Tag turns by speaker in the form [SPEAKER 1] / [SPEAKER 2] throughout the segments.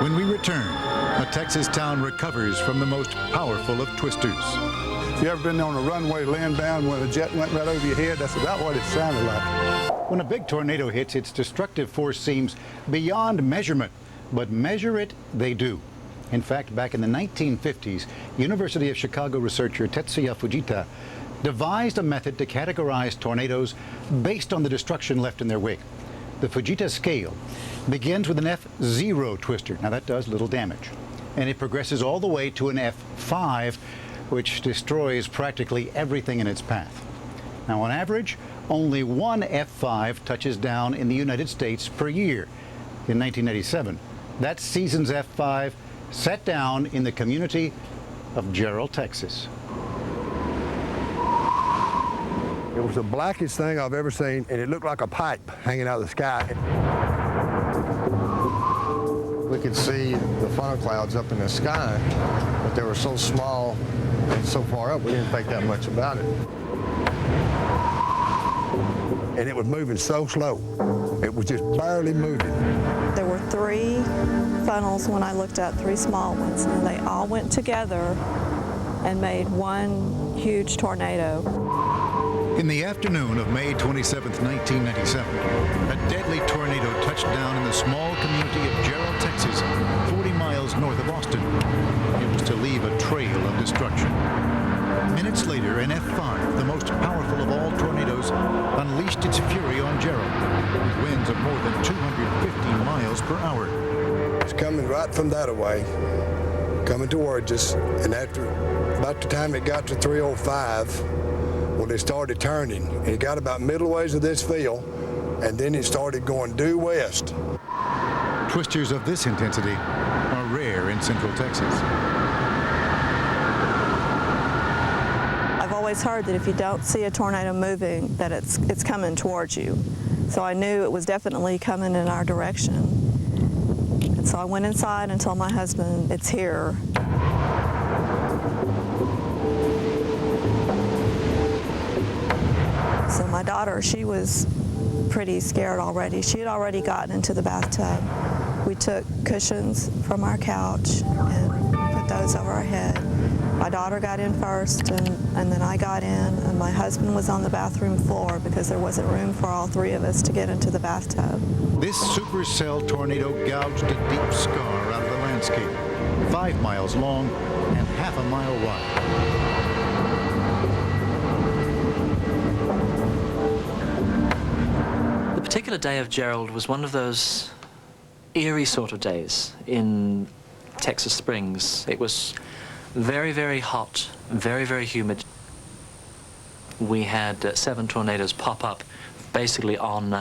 [SPEAKER 1] When we return, a Texas town recovers from the most powerful of twisters.
[SPEAKER 2] You ever been on a runway laying down when a jet went right over your head? That's about what it sounded like.
[SPEAKER 1] When a big tornado hits, its destructive force seems beyond measurement, but measure it they do. In fact, back in the 1950s, University of Chicago researcher Tetsuya Fujita devised a method to categorize tornadoes based on the destruction left in their wake. The Fujita scale begins with an F0 twister. Now that does little damage. And it progresses all the way to an F5, which destroys practically everything in its path. Now on average, only one F5 touches down in the United States per year. In 1987, that season's F5 sat down in the community of Jarrell, Texas.
[SPEAKER 2] It was the blackest thing I've ever seen, and it looked like a pipe hanging out of the sky.
[SPEAKER 3] We could see the funnel clouds up in the sky, but they were so small and so far up, we didn't think that much about it.
[SPEAKER 2] And it was moving so slow. It was just barely moving.
[SPEAKER 4] There were 3 funnels when I looked at 3 small ones, and they all went together and made one huge tornado.
[SPEAKER 1] In the afternoon of May 27, 1997, a deadly tornado touched down in the small community of Jarrell, Texas, 40 miles north of Austin. It was to leave a trail of destruction. Minutes later, an F5, the most powerful of all tornadoes, unleashed its fury on Jarrell, with winds of more than 250 miles per hour.
[SPEAKER 2] It's coming right from that away, coming towards us, and after about the time it got to 305, well, it started turning, and it got about middle ways of this field, and then it started going due west.
[SPEAKER 1] Twisters of this intensity are rare in Central Texas.
[SPEAKER 4] I've always heard that if you don't see a tornado moving, that it's coming towards you. So I knew it was definitely coming in our direction. And so I went inside and told my husband, it's here. So my daughter, she was pretty scared already. She had already gotten into the bathtub. We took cushions from our couch and put those over our head. My daughter got in first, and then I got in, and my husband was on the bathroom floor because there wasn't room for all 3 of us to get into the bathtub.
[SPEAKER 1] This supercell tornado gouged a deep scar out of the landscape, 5 miles long and half a mile wide.
[SPEAKER 5] The particular day of Jarrell was one of those eerie sort of days in Texas Springs. It was very, very hot, very, very humid. We had 7 tornadoes pop up basically on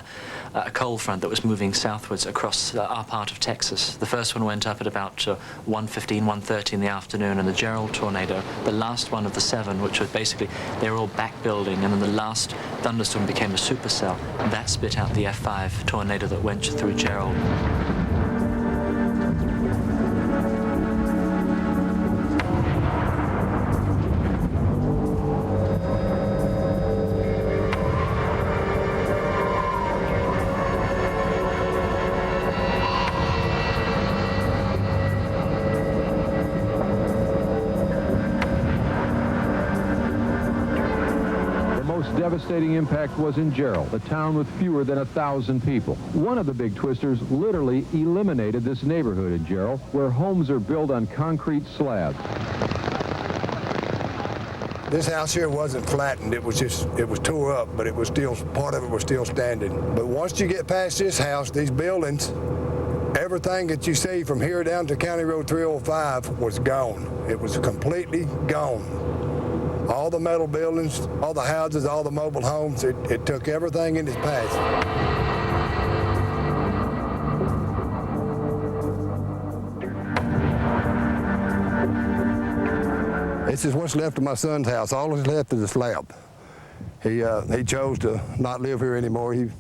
[SPEAKER 5] a cold front that was moving southwards across our part of Texas. The first one went up at about 1:15, 1:30 in the afternoon, and the Jarrell tornado, the last one of the 7, which was basically, they were all back building, and then the last thunderstorm became a supercell. That spit out the F5 tornado that went through Jarrell.
[SPEAKER 6] Devastating impact was in Jarrell, a town with fewer than 1,000 people. One of the big twisters literally eliminated this neighborhood in Jarrell, where homes are built on concrete slabs.
[SPEAKER 2] This house here wasn't flattened, it was tore up, but it was still, part of it was still standing. But once you get past this house, these buildings, everything that you see from here down to County Road 305 was gone. It was completely gone. All the metal buildings, all the houses, all the mobile homes, it took everything in its path. This is what's left of my son's house. All that's left is a slab. He chose to not live here anymore. He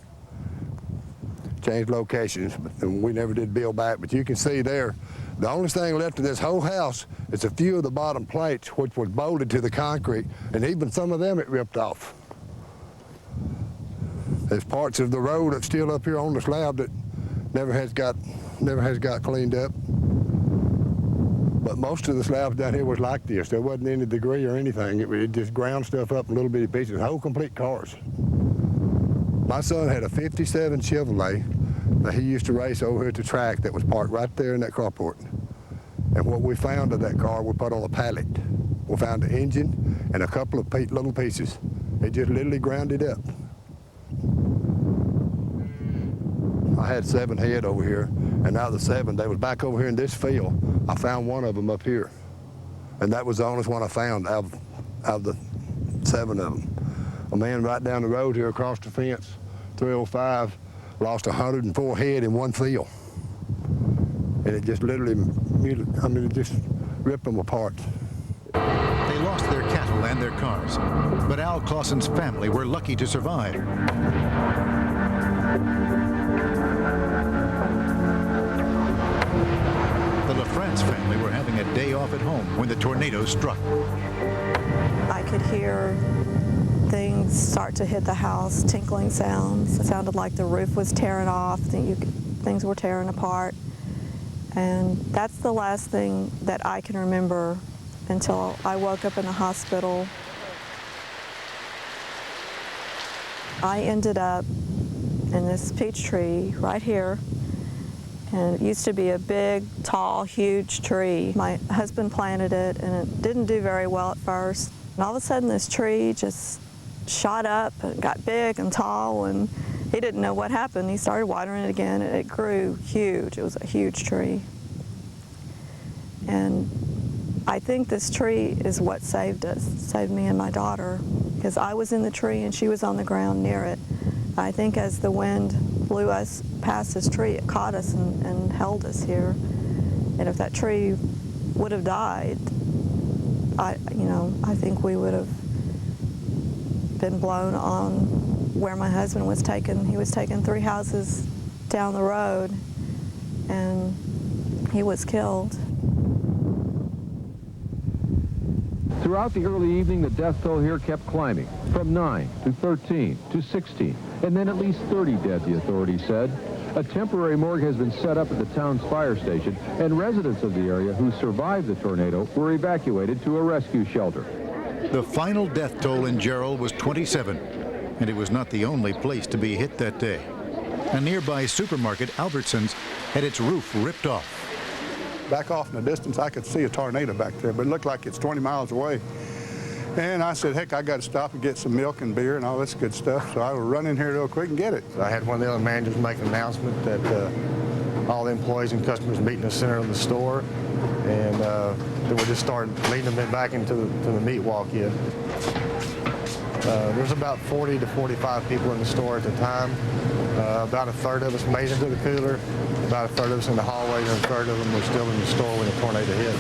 [SPEAKER 2] changed locations, and we never did build back. But you can see there, the only thing left of this whole house is a few of the bottom plates, which was bolted to the concrete, and even some of them it ripped off. There's parts of the road that's still up here on the slab that never has got cleaned up. But most of the slabs down here was like this. There wasn't any degree or anything. It just ground stuff up in little bitty pieces, whole complete cars. My son had a 57 Chevrolet that he used to race over here at the track that was parked right there in that carport. And what we found of that car, we put on a pallet. We found the engine and a couple of little pieces. It just literally ground it up. I had 7 head over here, and out of the 7, they was back over here in this field. I found one of them up here, and that was the only one I found out of the 7 of them. A man right down the road here across the fence, 305, lost 104 head in one field. And it just literally, it just ripped them apart.
[SPEAKER 1] They lost their cattle and their cars, but Al Clausen's family were lucky to survive. The LaFrance family were having a day off at home when the tornado struck.
[SPEAKER 4] I could hear things start to hit the house, tinkling sounds. It sounded like the roof was tearing off, things were tearing apart. And that's the last thing that I can remember until I woke up in the hospital. I ended up in this peach tree right here. And it used to be a big, tall, huge tree. My husband planted it, and it didn't do very well at first. And all of a sudden, this tree just shot up and got big and tall, and he didn't know what happened. He started watering it again, and it grew huge. It was a huge tree. And I think this tree is what saved us, saved me and my daughter, because I was in the tree and she was on the ground near it. I think as the wind blew us past this tree, it caught us and held us here. And if that tree would have died, I think we would have been blown on where my husband was taken. He was taken 3 houses down the road, and he was killed.
[SPEAKER 6] Throughout the early evening, the death toll here kept climbing, from 9 to 13 to 16, and then at least 30 dead, the authorities said. A temporary morgue has been set up at the town's fire station, and residents of the area who survived the tornado were evacuated to a rescue shelter.
[SPEAKER 1] The final death toll in Jarrell was 27, and it was not the only place to be hit that day. A nearby supermarket, Albertsons, had its roof ripped off.
[SPEAKER 7] Back off in the distance, I could see a tornado back there, but it looked like it's 20 miles away. And I said, heck, I got to stop and get some milk and beer and all this good stuff. So I will run in here real quick and get it.
[SPEAKER 3] I had one of the other managers make an announcement that all the employees and customers meet in the center of the store, and then we just started leading them back into the meat walk-in. There's about 40 to 45 people in the store at the time. About a third of us made it to the cooler, about a third of us in the hallway, and a third of them were still in the store when the tornado hit.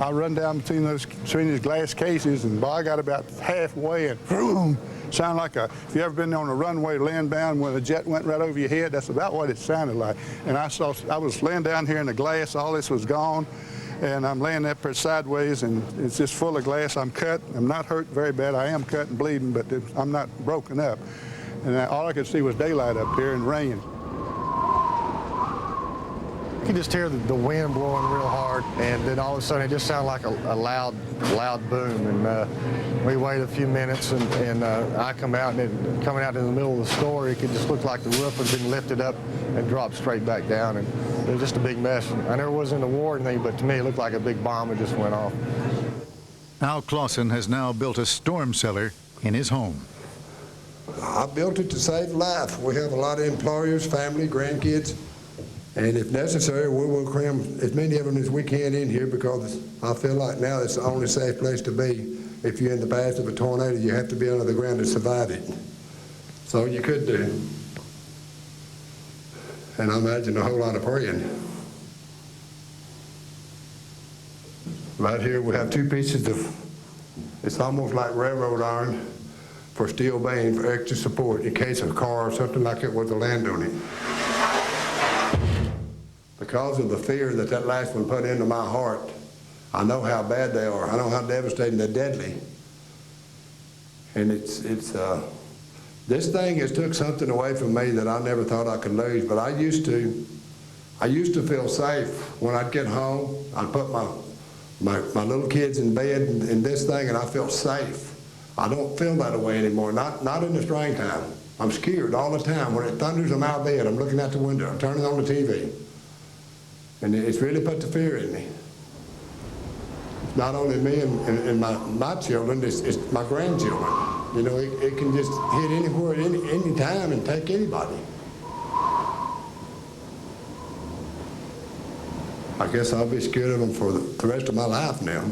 [SPEAKER 7] I run down between these glass cases, and boy, I got about halfway, and boom, sounded like if you ever been on a runway land bound when a jet went right over your head, that's about what it sounded like. And I was laying down here in the glass, all this was gone, and I'm laying up there sideways, and it's just full of glass. I'm cut. I'm not hurt very bad. I am cut and bleeding, but I'm not broken up. And all I could see was daylight up here and rain.
[SPEAKER 3] You can just hear the wind blowing real hard, and then all of a sudden it just sounded like a loud boom. And we waited a few minutes, and I come out, and coming out in the middle of the store, it could just look like the roof had been lifted up and dropped straight back down. And it was just a big mess. I never was in the war or anything, but to me it looked like a big bomb that just went off.
[SPEAKER 1] Al Clausen has now built a storm cellar in his home.
[SPEAKER 2] I built it to save life. We have a lot of employers, family, grandkids, and if necessary, we will cram as many of them as we can in here, because I feel like now it's the only safe place to be. If you're in the path of a tornado, you have to be under the ground to survive it. So you could do. And I imagine a whole lot of praying. Right here we have 2 pieces of, it's almost like railroad iron for steel beam for extra support in case a car or something like it was to land on it. Because of the fear that last one put into my heart, I know how bad they are. I know how devastating they're deadly. And it's This thing has took something away from me that I never thought I could lose, but I used to feel safe when I'd get home. I'd put my little kids in bed in this thing, and I felt safe. I don't feel that way anymore, not in the springtime. I'm scared all the time. When it thunders, I'm out of bed. I'm looking out the window. I'm turning on the TV. And it's really put the fear in me. It's not only me and my children, it's my grandchildren. You know, it can just hit anywhere, any time, and take anybody. I guess I'll be scared of them for the rest of my life now.